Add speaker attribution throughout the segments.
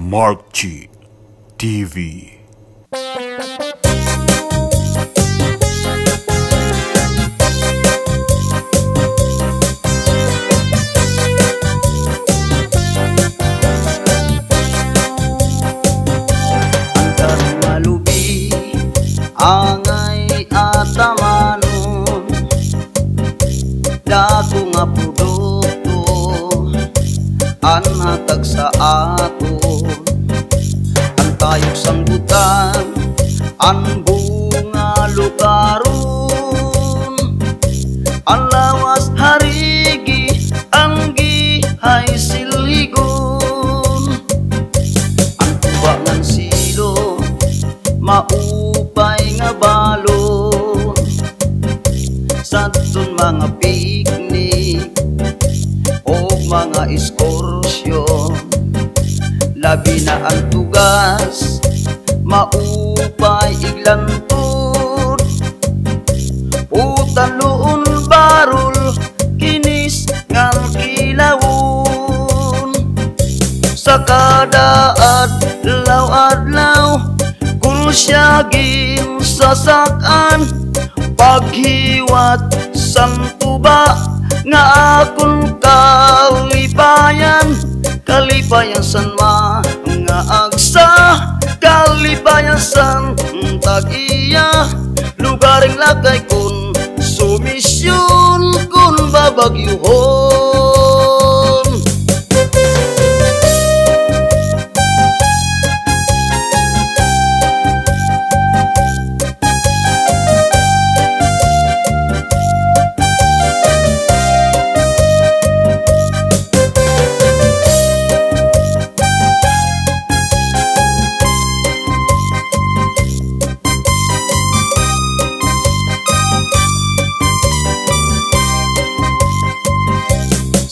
Speaker 1: Mark G TV.
Speaker 2: Angay atamanon dako nga produkto anhatag sa aton ang tayog sangbutan ang bunga lukaron ang lawas harigi ang gihay siligon ang tubangan silo maupay nga balon sadton mga picnic o mga ekskursyon labi na ang tugas maupay iglantod putan luon barol kinis ngang kilawon sa kada adlaw-adlaw Syagin sasakan paghiwat sang tuba nga akong kalipayan kalipayan san mga agsa kalipayan san tag-iya lugaring lakay kun sumisyon kun babagyuhon.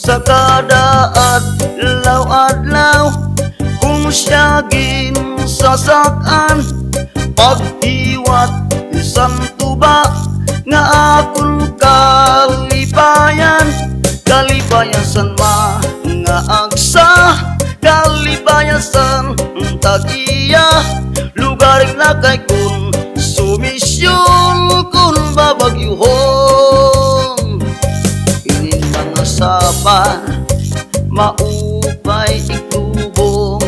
Speaker 2: Sa kada adlaw-adlaw kung syagin sasakan paghiwat isang tuba nga akong kalipayan kalipayan san mga agsa kalipayan san tag-iya lugaring lakay kun sumisyon kun babagyuhon sapa maupay itubong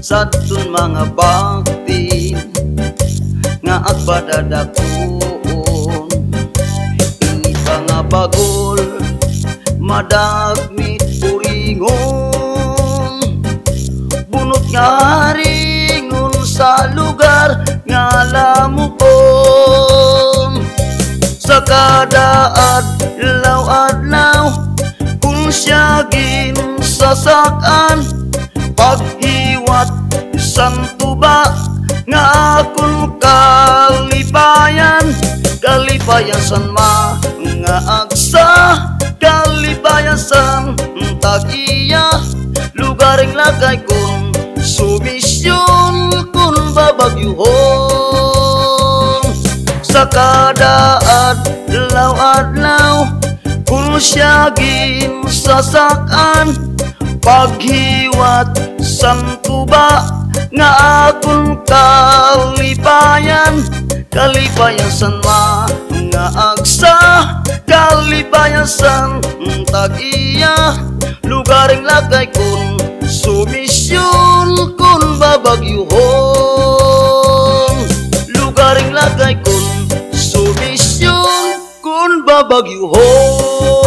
Speaker 2: sadton mga bakti nga agpadadakuon ini pa nga bagol madagmit puringon bunot nga haringon sa lugar nga lamupon sa kada adlaw-adlaw kung syagin sasakan paghiwat isang tuba nga akong kalipayan kalipayan san mga agsa kalipayan san tag-iya lugaring lakay kun sumisyon kun babagyuhon sa kada adlaw-adlaw kung syagin sasakan paghiwat sang tuba nga akong kalipayan kalipayan san mga agsa kalipayan san tag-iya lugaring lakay kun sumisyon kun babagyuhon lugaring lakay kun sumisyon kun babagyuhon.